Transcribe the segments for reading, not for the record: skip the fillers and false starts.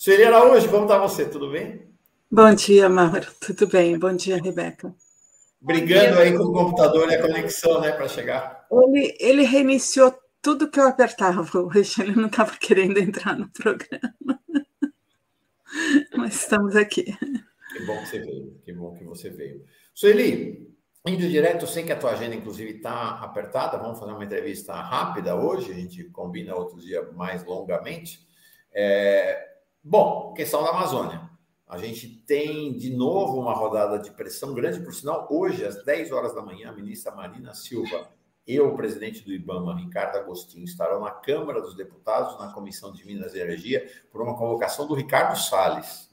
Sueli Araújo, como está você? Tudo bem? Bom dia, Mauro. Tudo bem? Bom dia, Rebeca. Brigando aí com o computador e a conexão, né, para chegar. Ele reiniciou tudo que eu apertava hoje. Ele não estava querendo entrar no programa. Mas estamos aqui. Que bom que você veio, que bom que você veio. Sueli, indo direto, eu sei que a tua agenda, inclusive, está apertada. Vamos fazer uma entrevista rápida hoje, a gente combina outro dia mais longamente. Bom, questão da Amazônia. A gente tem, de novo, uma rodada de pressão grande, por sinal, hoje, às 10 horas da manhã, a ministra Marina Silva e o presidente do IBAMA, Ricardo Agostinho, estarão na Câmara dos Deputados, na Comissão de Minas e Energia, por uma convocação do Ricardo Salles,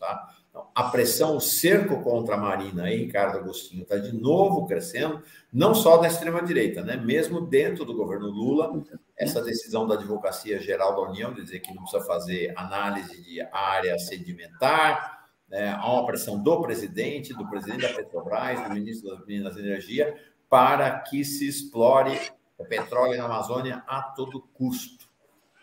tá? Então, a pressão, o cerco contra a Marina e Ricardo Agostinho está de novo crescendo, não só na extrema-direita, né? Mesmo dentro do governo Lula, essa decisão da Advocacia Geral da União de dizer que não precisa fazer análise de área sedimentar, né? Há uma pressão do presidente da Petrobras, do ministro das Minas e Energia, para que se explore o petróleo na Amazônia a todo custo.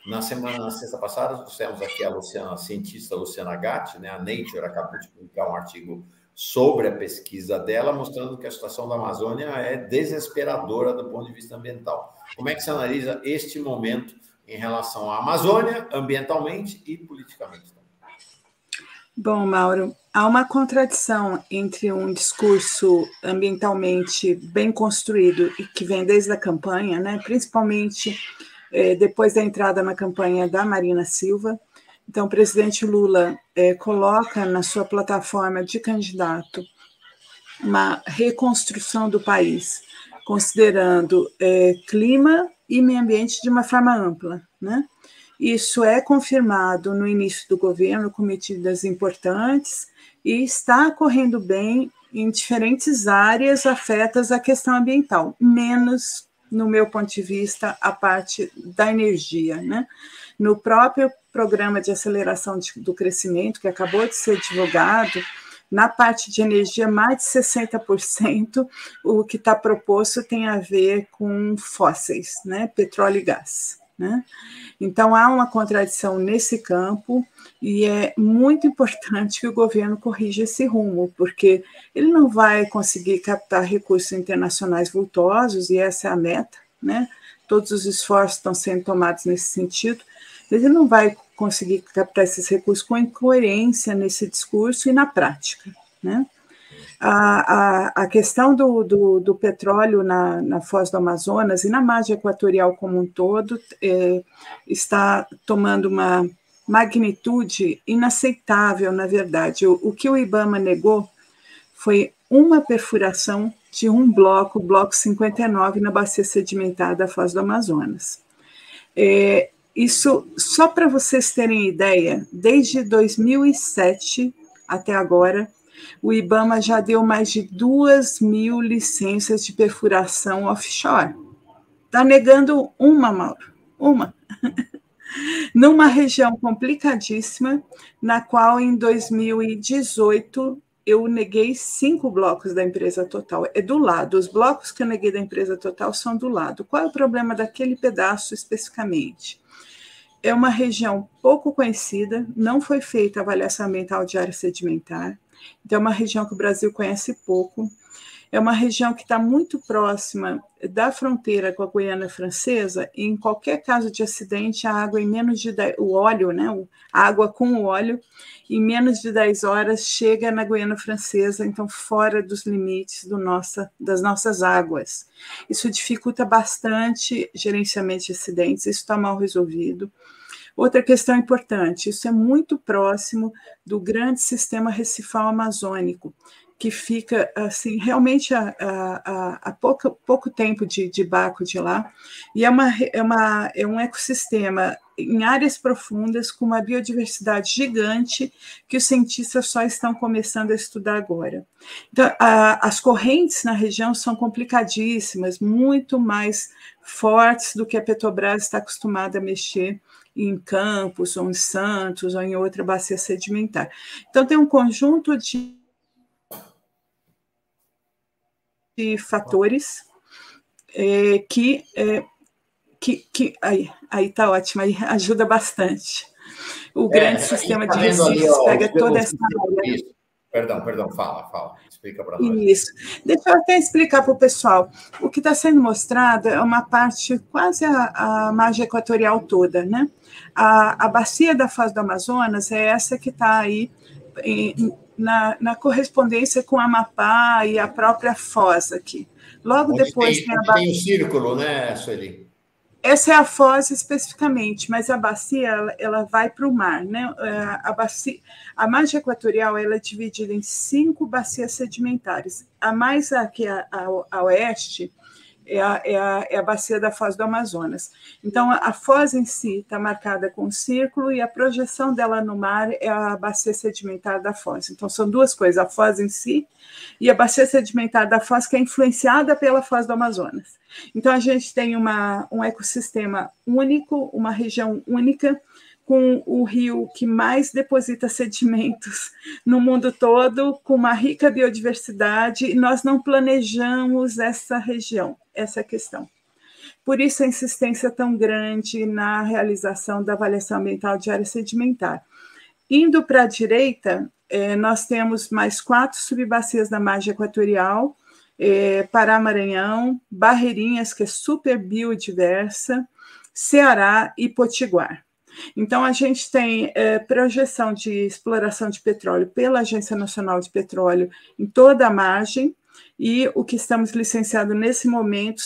Na sexta passada, trouxemos aqui a cientista Luciana Gatti, né? A Nature acabou de publicar um artigo sobre a pesquisa dela, mostrando que a situação da Amazônia é desesperadora do ponto de vista ambiental. Como é que você analisa este momento em relação à Amazônia, ambientalmente e politicamente? Bom, Mauro, há uma contradição entre um discurso ambientalmente bem construído e que vem desde a campanha, né? Principalmente depois da entrada na campanha da Marina Silva. Então, o presidente Lula coloca na sua plataforma de candidato uma reconstrução do país, considerando clima e meio ambiente de uma forma ampla, né? Isso é confirmado no início do governo com medidas importantes e está correndo bem em diferentes áreas afetas à questão ambiental, menos, no meu ponto de vista, a parte da energia, né? No próprio programa de aceleração do crescimento, que acabou de ser divulgado, na parte de energia, mais de 60% o que está proposto tem a ver com fósseis, né? Petróleo e gás, né? Então, há uma contradição nesse campo e é muito importante que o governo corrija esse rumo, porque ele não vai conseguir captar recursos internacionais vultosos, e essa é a meta, né? Todos os esforços estão sendo tomados nesse sentido, mas ele não vai conseguir captar esses recursos com incoerência nesse discurso e na prática, né? A questão do petróleo na foz do Amazonas e na margem equatorial como um todo está tomando uma magnitude inaceitável, na verdade. O que o IBAMA negou foi uma perfuração de um bloco, o bloco 59, na bacia sedimentar da foz do Amazonas. Isso, só para vocês terem ideia, desde 2007 até agora, o IBAMA já deu mais de 2.000 licenças de perfuração offshore. Está negando uma, Mauro, uma. Numa região complicadíssima, na qual em 2018 eu neguei 5 blocos da empresa Total. É do lado, os blocos que eu neguei da empresa Total são do lado. Qual é o problema daquele pedaço especificamente? É uma região pouco conhecida, não foi feita avaliação ambiental de área sedimentar, então é uma região que o Brasil conhece pouco, é uma região que está muito próxima da fronteira com a Guiana Francesa, e em qualquer caso de acidente, a água em menos de 10, o óleo, né, a água com o óleo, em menos de 10 horas chega na Guiana Francesa, então fora dos limites das nossas águas. Isso dificulta bastante gerenciamento de acidentes, isso está mal resolvido. Outra questão importante, isso é muito próximo do grande sistema recifal amazônico, que fica assim, realmente a pouco tempo de barco de lá, e é um ecossistema em áreas profundas, com uma biodiversidade gigante, que os cientistas só estão começando a estudar agora. Então, as correntes na região são complicadíssimas, muito mais fortes do que a Petrobras está acostumada a mexer em Campos, ou em Santos, ou em outra bacia sedimentar. Então, tem um conjunto de fatores que aí está ótimo, aí ajuda bastante. O grande sistema de recifes pega toda essa área. Perdão, fala, explica para nós. Isso. Deixa eu até explicar para o pessoal. O que está sendo mostrado é uma parte, quase a margem equatorial toda, né? A bacia da Foz do Amazonas é essa que está aí na correspondência com a Amapá e a própria Foz aqui. Logo onde depois tem o círculo, né, Sueli? Essa é a foz especificamente, mas a bacia ela vai para o mar, né? A margem equatorial ela é dividida em 5 bacias sedimentares. A mais aqui a oeste é a bacia da Foz do Amazonas. Então, a foz em si está marcada com um círculo e a projeção dela no mar é a bacia sedimentar da foz. Então, são duas coisas, a foz em si e a bacia sedimentar da foz, que é influenciada pela Foz do Amazonas. Então, a gente tem um ecossistema único, uma região única, com o rio que mais deposita sedimentos no mundo todo, com uma rica biodiversidade, e nós não planejamos essa região, essa questão. Por isso a insistência tão grande na realização da avaliação ambiental de área sedimentar. Indo para a direita, nós temos mais 4 subbacias da margem equatorial, Pará, Maranhão, Barreirinhas, que é super biodiversa, Ceará e Potiguar. Então, a gente tem projeção de exploração de petróleo pela Agência Nacional de Petróleo em toda a margem, e o que estamos licenciando nesse momento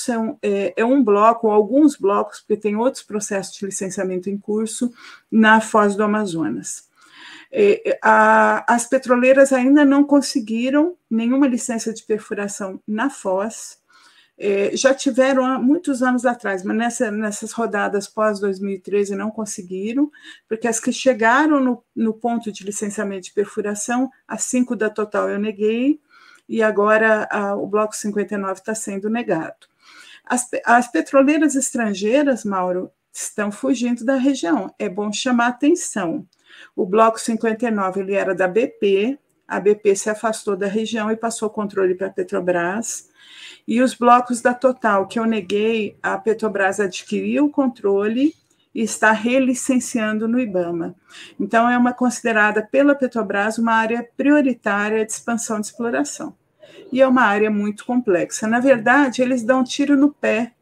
é um bloco, ou alguns blocos, porque tem outros processos de licenciamento em curso, na Foz do Amazonas. As petroleiras ainda não conseguiram nenhuma licença de perfuração na Foz, já tiveram há muitos anos atrás, mas nessas rodadas pós-2013 não conseguiram, porque as que chegaram no ponto de licenciamento de perfuração, as 5 da Total eu neguei, e agora o Bloco 59 está sendo negado. As petroleiras estrangeiras, Mauro, estão fugindo da região, é bom chamar atenção. O Bloco 59 ele era da BP, a BP se afastou da região e passou o controle para a Petrobras. E os blocos da Total, que eu neguei, a Petrobras adquiriu o controle e está relicenciando no IBAMA. Então, é considerada pela Petrobras uma área prioritária de expansão de exploração. E é uma área muito complexa. Na verdade, eles dão um tiro no pé,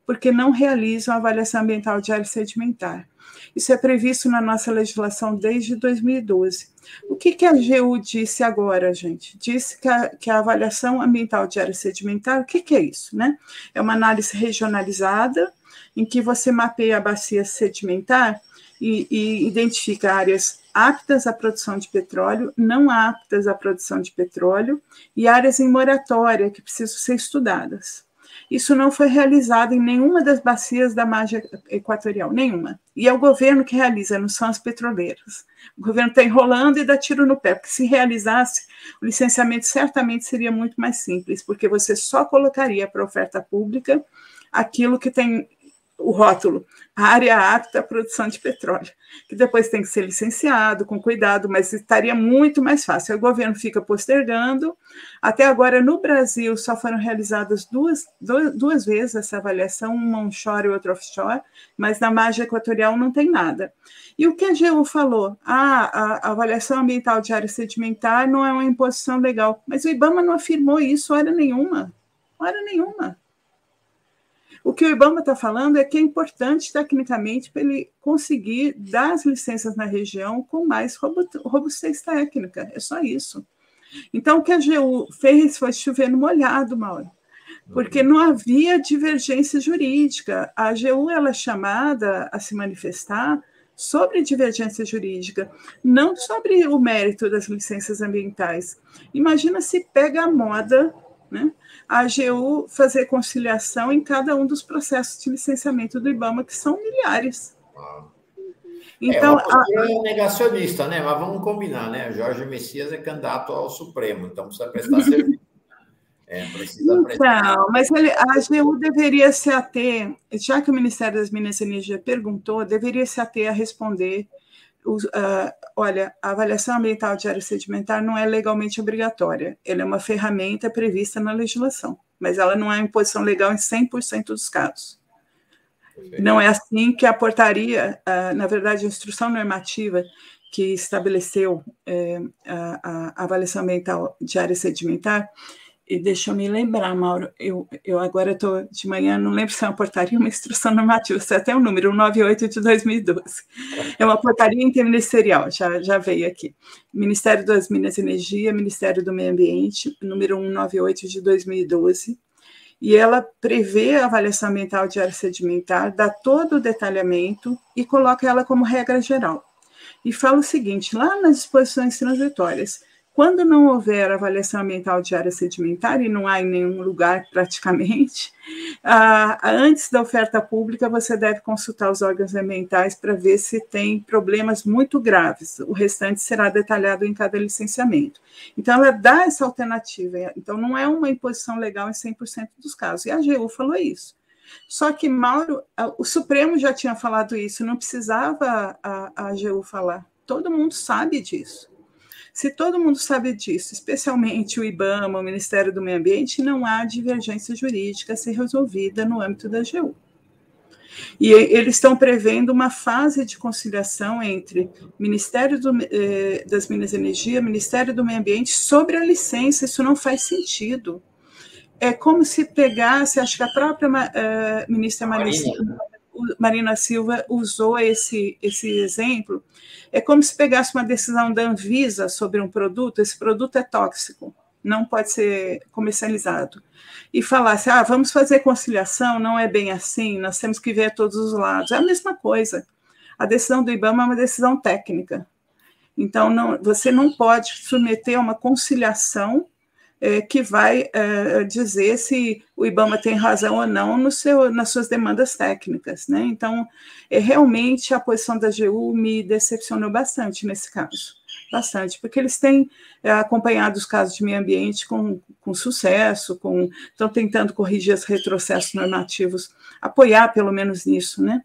porque não realizam a avaliação ambiental de área sedimentar. Isso é previsto na nossa legislação desde 2012. O que a AGU disse agora, gente? Disse que a avaliação ambiental de área sedimentar, o que é isso, né? É uma análise regionalizada, em que você mapeia a bacia sedimentar e identifica áreas aptas à produção de petróleo, não aptas à produção de petróleo, e áreas em moratória, que precisam ser estudadas. Isso não foi realizado em nenhuma das bacias da margem equatorial, nenhuma. E é o governo que realiza, não são as petroleiras. O governo está enrolando e dá tiro no pé, porque se realizasse, o licenciamento certamente seria muito mais simples, porque você só colocaria para oferta pública aquilo que tem o rótulo, a área apta à produção de petróleo, que depois tem que ser licenciado com cuidado, mas estaria muito mais fácil. O governo fica postergando. Até agora, no Brasil, só foram realizadas duas vezes essa avaliação, uma onshore e outra offshore, mas na margem equatorial não tem nada. E o que a AGU falou? A avaliação ambiental de área sedimentar não é uma imposição legal, mas o IBAMA não afirmou isso hora nenhuma. Hora nenhuma. O que o IBAMA está falando é que é importante tecnicamente para ele conseguir dar as licenças na região com mais robustez técnica, é só isso. Então, o que a AGU fez foi chover no molhado, Mauro, porque não havia divergência jurídica. A AGU ela é chamada a se manifestar sobre divergência jurídica, não sobre o mérito das licenças ambientais. Imagina se pega a moda, né, a AGU fazer conciliação em cada um dos processos de licenciamento do IBAMA, que são milhares. Então, é negacionista, né? Mas vamos combinar, né? Jorge Messias é candidato ao Supremo, então precisa prestar serviço. Então, mas a AGU deveria se ater, já que o Ministério das Minas e Energia perguntou, deveria se ater a responder. Olha, a avaliação ambiental de área sedimentar não é legalmente obrigatória, ela é uma ferramenta prevista na legislação, mas ela não é imposição legal em 100% dos casos. Não é assim que a portaria, na verdade, a instrução normativa que estabeleceu a avaliação ambiental de área sedimentar. E deixa eu me lembrar, Mauro, eu agora estou de manhã, não lembro se é uma portaria ou uma instrução normativa, se é até o número 198 de 2012. É uma portaria interministerial, já veio aqui. Ministério das Minas e Energia, Ministério do Meio Ambiente, número 198 de 2012, e ela prevê a avaliação ambiental de área sedimentar, dá todo o detalhamento e coloca ela como regra geral. E fala o seguinte, lá nas disposições transitórias, quando não houver avaliação ambiental de área sedimentar, e não há em nenhum lugar praticamente, antes da oferta pública, você deve consultar os órgãos ambientais para ver se tem problemas muito graves. O restante será detalhado em cada licenciamento. Então, ela dá essa alternativa. Então, não é uma imposição legal em 100% dos casos. E a AGU falou isso. Só que, Mauro, o Supremo já tinha falado isso, não precisava a AGU falar. Todo mundo sabe disso. Se todo mundo sabe disso, especialmente o IBAMA, o Ministério do Meio Ambiente, não há divergência jurídica a ser resolvida no âmbito da AGU. E eles estão prevendo uma fase de conciliação entre Ministério das Minas e Energia, Ministério do Meio Ambiente, sobre a licença. Isso não faz sentido. É como se pegasse, acho que a própria ministra Marina Silva usou esse exemplo, é como se pegasse uma decisão da Anvisa sobre um produto, esse produto é tóxico, não pode ser comercializado, e falasse, vamos fazer conciliação, não é bem assim, nós temos que ver todos os lados. É a mesma coisa. A decisão do IBAMA é uma decisão técnica. Então, você não pode submeter a uma conciliação que vai dizer se o IBAMA tem razão ou não nas suas demandas técnicas, né? Então, realmente a posição da AGU me decepcionou bastante nesse caso, bastante, porque eles têm acompanhado os casos de meio ambiente com sucesso, estão tentando corrigir os retrocessos normativos, apoiar pelo menos nisso, né?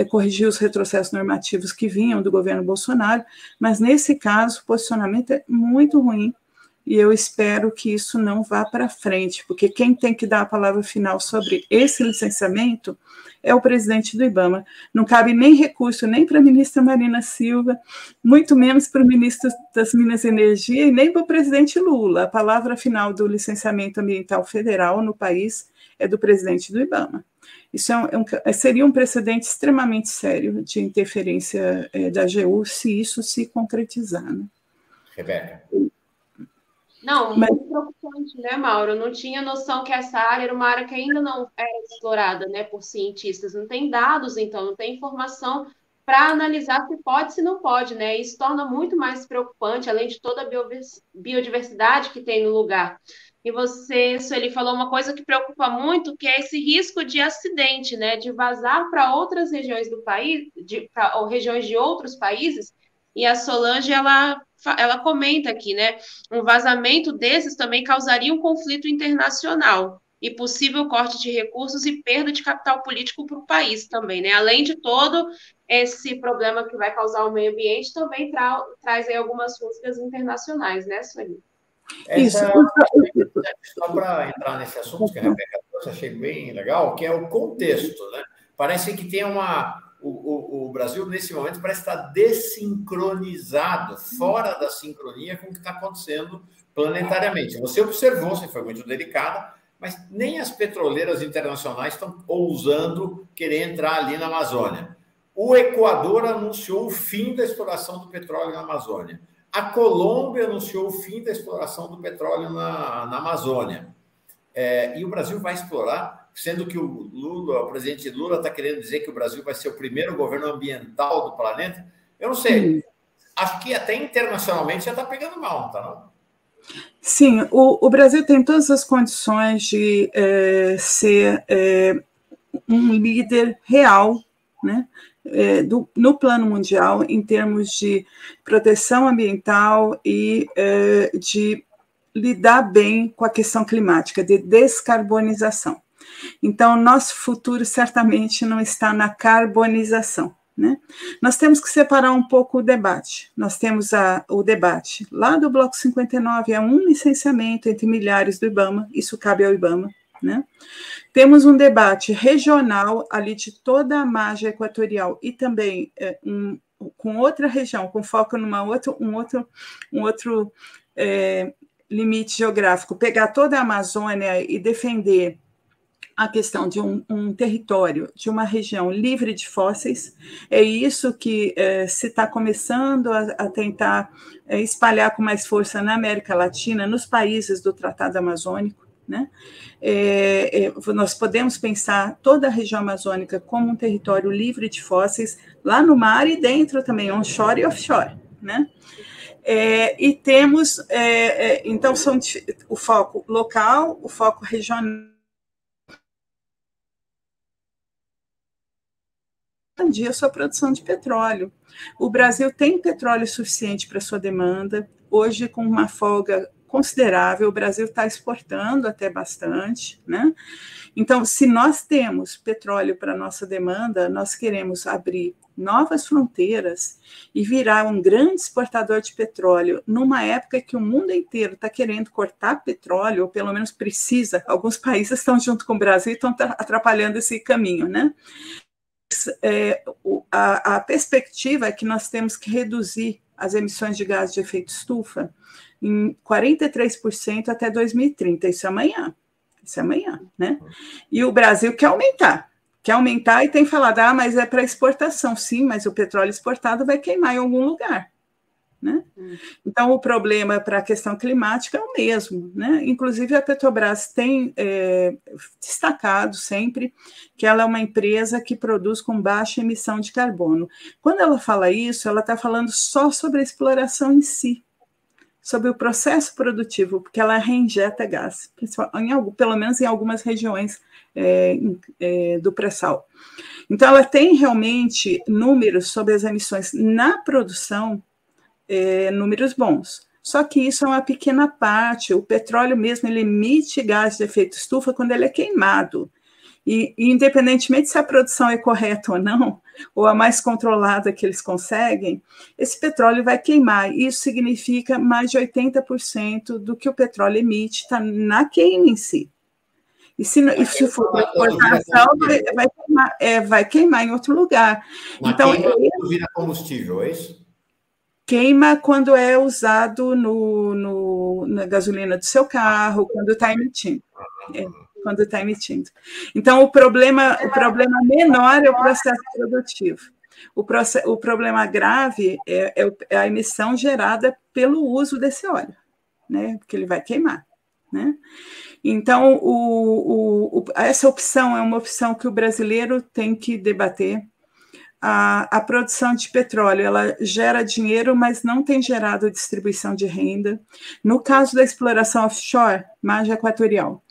Corrigir os retrocessos normativos que vinham do governo Bolsonaro, mas nesse caso o posicionamento é muito ruim, e eu espero que isso não vá para frente, porque quem tem que dar a palavra final sobre esse licenciamento é o presidente do IBAMA. Não cabe nem recurso nem para a ministra Marina Silva, muito menos para o ministro das Minas e Energia e nem para o presidente Lula. A palavra final do licenciamento ambiental federal no país é do presidente do IBAMA. Isso seria um precedente extremamente sério de interferência da AGU se isso se concretizar. Né? Rebeca. Não, muito preocupante, né, Mauro? Eu não tinha noção que essa área era uma área que ainda não era explorada, né, por cientistas. Não tem dados, então, não tem informação para analisar se pode, se não pode, né? Isso torna muito mais preocupante, além de toda a biodiversidade que tem no lugar. E você, Sueli, falou uma coisa que preocupa muito, que é esse risco de acidente, né, de vazar para outras regiões do país, ou regiões de outros países. E a Solange, ela comenta aqui, né? Um vazamento desses também causaria um conflito internacional e possível corte de recursos e perda de capital político para o país também, né? Além de todo esse problema que vai causar ao meio ambiente, também traz aí algumas rusgas internacionais, né, Sueli? Só para entrar nesse assunto que a Rebeca trouxe, achei bem legal, que é o contexto, né? Parece que tem o Brasil, nesse momento, parece estar desincronizado, fora da sincronia com o que está acontecendo planetariamente. Você observou, você foi muito delicada, mas nem as petroleiras internacionais estão ousando querer entrar ali na Amazônia. O Equador anunciou o fim da exploração do petróleo na Amazônia. A Colômbia anunciou o fim da exploração do petróleo na Amazônia. E o Brasil vai explorar, sendo que o presidente Lula está querendo dizer que o Brasil vai ser o primeiro governo ambiental do planeta. Eu não sei, acho que até internacionalmente já está pegando mal, não está não? Sim, o Brasil tem todas as condições de ser um líder real, né? No plano mundial, em termos de proteção ambiental e de lidar bem com a questão climática, de descarbonização. Então, nosso futuro certamente não está na carbonização, né? Nós temos que separar um pouco o debate. Nós temos o debate lá do Bloco 59, é um licenciamento entre milhares do IBAMA, isso cabe ao IBAMA, né? Temos um debate regional ali de toda a margem equatorial e também com outra região, com foco numa outro limite geográfico, pegar toda a Amazônia e defender a questão de um território, de uma região livre de fósseis. É isso que se está começando a tentar espalhar com mais força na América Latina, nos países do Tratado Amazônico, né? Nós podemos pensar toda a região amazônica como um território livre de fósseis, lá no mar e dentro também, onshore e offshore, né? E temos, então, o foco local, o foco regional, expandir a sua produção de petróleo. O Brasil tem petróleo suficiente para sua demanda, hoje com uma folga considerável, o Brasil está exportando até bastante, né? Então, se nós temos petróleo para nossa demanda, nós queremos abrir novas fronteiras e virar um grande exportador de petróleo numa época que o mundo inteiro está querendo cortar petróleo, ou pelo menos precisa, alguns países estão junto com o Brasil e estão atrapalhando esse caminho, né? A perspectiva é que nós temos que reduzir as emissões de gás de efeito estufa em 43% até 2030, isso é amanhã, né? E o Brasil quer aumentar e tem falado, mas é para exportação, sim, mas o petróleo exportado vai queimar em algum lugar, né? Então, o problema para a questão climática é o mesmo, né? Inclusive, a Petrobras tem destacado sempre que ela é uma empresa que produz com baixa emissão de carbono. Quando ela fala isso, ela está falando só sobre a exploração em si, sobre o processo produtivo, porque ela reinjeta gás, pelo menos em algumas regiões do pré-sal. Então, ela tem realmente números sobre as emissões na produção, números bons. Só que isso é uma pequena parte. O petróleo mesmo, ele emite gás de efeito estufa quando ele é queimado. E independentemente se a produção é correta ou não, ou a mais controlada que eles conseguem, esse petróleo vai queimar. Isso significa mais de 80% do que o petróleo emite está na queima em si. E se for para exportação, vai queimar em outro lugar. Na então, queima, vira combustível, é isso? Queima quando é usado na gasolina do seu carro, quando está emitindo. Quando está emitindo. Então, o problema menor é o processo produtivo. O problema grave é a emissão gerada pelo uso desse óleo, né? Porque ele vai queimar, né? Então, essa opção é uma opção que o brasileiro tem que debater. A produção de petróleo, ela gera dinheiro, mas não tem gerado distribuição de renda. No caso da exploração offshore, margem equatorial,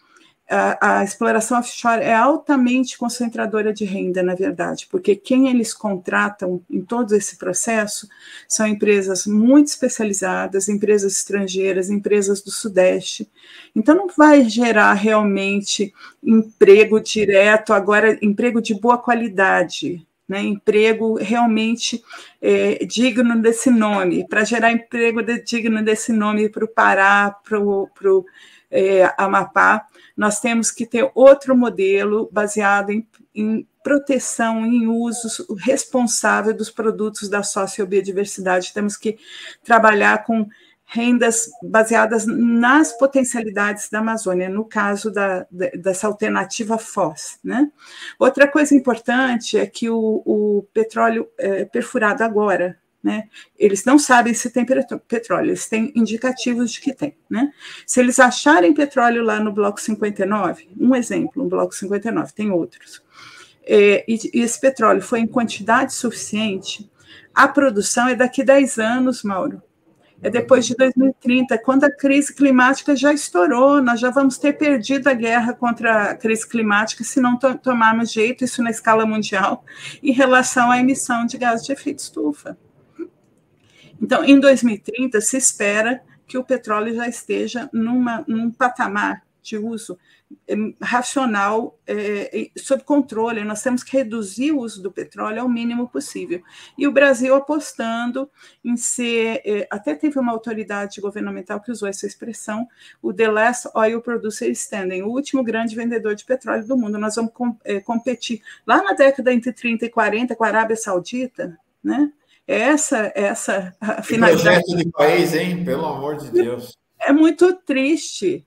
a exploração offshore é altamente concentradora de renda, na verdade, porque quem eles contratam em todo esse processo são empresas muito especializadas, empresas estrangeiras, empresas do Sudeste. Então, não vai gerar realmente emprego direto, agora, emprego de boa qualidade, né? Emprego realmente digno desse nome. Para gerar emprego digno desse nome para o Pará, para o Amapá, nós temos que ter outro modelo baseado em proteção, em uso responsável dos produtos da sociobiodiversidade. Temos que trabalhar com rendas baseadas nas potencialidades da Amazônia, no caso dessa alternativa FOS, né? Outra coisa importante é que o petróleo perfurado agora, né? Eles não sabem se tem petróleo, eles têm indicativos de que tem, né? Se eles acharem petróleo lá no Bloco 59, um exemplo, no Bloco 59, tem outros, e esse petróleo foi em quantidade suficiente, a produção é daqui 10 anos, Mauro. É depois de 2030, quando a crise climática já estourou, nós já vamos ter perdido a guerra contra a crise climática se não tomarmos jeito, isso na escala mundial, em relação à emissão de gás de efeito estufa. Então, em 2030, se espera que o petróleo já esteja num patamar de uso racional, sob controle. Nós temos que reduzir o uso do petróleo ao mínimo possível. E o Brasil apostando em ser, até teve uma autoridade governamental que usou essa expressão, o The Last Oil Producer Standing, o último grande vendedor de petróleo do mundo. Nós vamos competir lá na década entre 30 e 40 com a Arábia Saudita, né? Essa a finalidade. Que projeto de país, hein? Pelo amor de Deus. É muito triste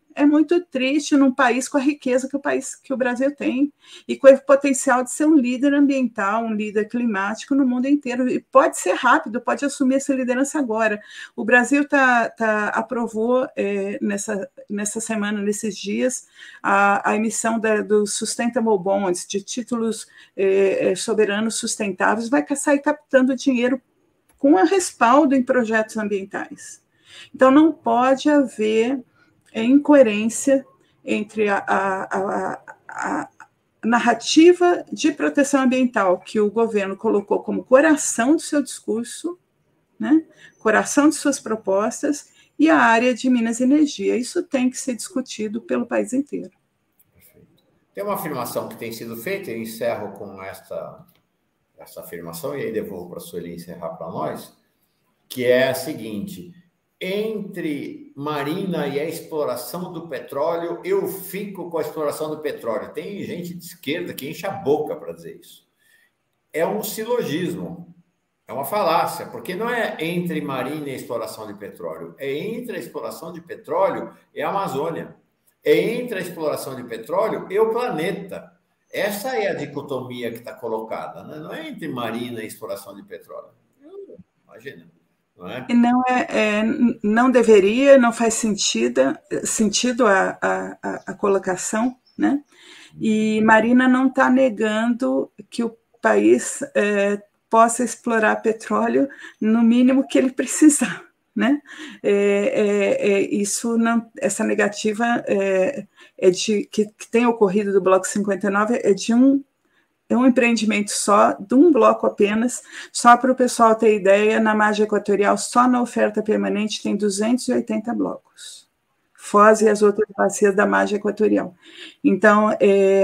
num país com a riqueza que o Brasil tem e com o potencial de ser um líder ambiental, um líder climático no mundo inteiro. E pode ser rápido, pode assumir essa liderança agora. O Brasil aprovou nessa semana, nesses dias, a emissão do Sustainable Bonds, de títulos soberanos sustentáveis, vai sair captando dinheiro com respaldo em projetos ambientais. Então, não pode haver incoerência entre a narrativa de proteção ambiental que o governo colocou como coração do seu discurso, né, coração de suas propostas, e a área de Minas e Energia. Isso tem que ser discutido pelo país inteiro. Perfeito. Tem uma afirmação que tem sido feita, eu encerro com essa afirmação, e aí devolvo para a Sueli encerrar para nós, que é a seguinte: entre Marina e a exploração do petróleo, eu fico com a exploração do petróleo. Tem gente de esquerda que enche a boca para dizer isso. É um silogismo, é uma falácia, porque não é entre Marina e a exploração de petróleo, é entre a exploração de petróleo e a Amazônia, é entre a exploração de petróleo e o planeta. Essa é a dicotomia que está colocada, né? Não é entre Marina e exploração de petróleo. Imagina. Não deveria, não faz sentido a colocação, né? E Marina não está negando que o país possa explorar petróleo no mínimo que ele precisar, né? Isso não, essa negativa que tem ocorrido do Bloco 59 é um empreendimento só, de um bloco apenas, só para o pessoal ter ideia, na margem equatorial, só na oferta permanente tem 280 blocos, Foz e as outras bacias da margem equatorial. Então,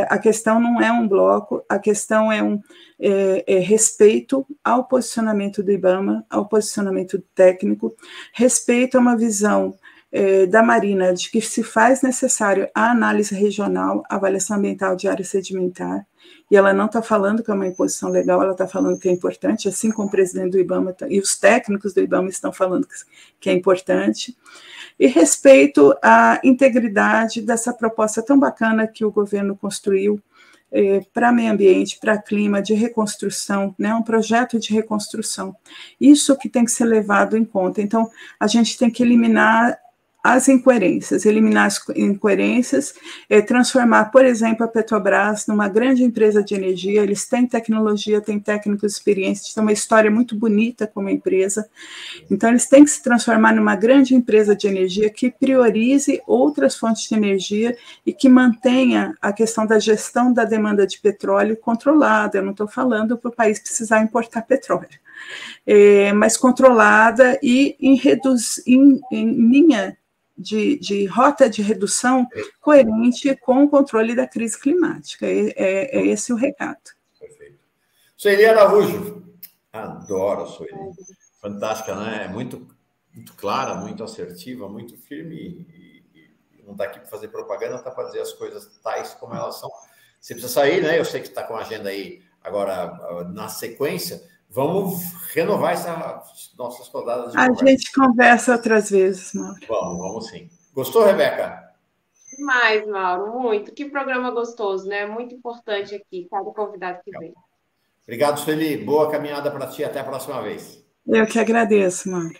a questão não é um bloco, a questão é respeito ao posicionamento do IBAMA, ao posicionamento técnico, respeito a uma visão da Marina de que se faz necessário a análise regional, a avaliação ambiental de área sedimentar, e ela não está falando que é uma imposição legal, ela está falando que é importante, assim como o presidente do IBAMA e os técnicos do IBAMA estão falando que é importante, e respeito à integridade dessa proposta tão bacana que o governo construiu para meio ambiente, para clima, de reconstrução, né, um projeto de reconstrução. Isso que tem que ser levado em conta. Então, a gente tem que eliminar as incoerências, transformar, por exemplo, a Petrobras numa grande empresa de energia. Eles têm tecnologia, têm técnicos experientes, têm uma história muito bonita como empresa, então eles têm que se transformar numa grande empresa de energia que priorize outras fontes de energia e que mantenha a questão da gestão da demanda de petróleo controlada. Eu não estou falando para o país precisar importar petróleo, mas controlada e em linha de rota de redução coerente com o controle da crise climática. É esse o recado. Perfeito. Sueli Araújo, adoro a Sueli. Fantástica, né? É muito clara, muito assertiva, muito firme e não está aqui para fazer propaganda, está para dizer as coisas tais como elas são. Você precisa sair, né? Eu sei que está com a agenda aí agora na sequência. Vamos renovar essas nossas rodadas de conversa. A gente conversa outras vezes, Mauro. Vamos sim. Gostou, Rebeca? Demais, Mauro, muito. Que programa gostoso, né? Muito importante aqui, cada convidado que vem. Obrigado, Sueli. Boa caminhada para ti. Até a próxima vez. Eu que agradeço, Mauro.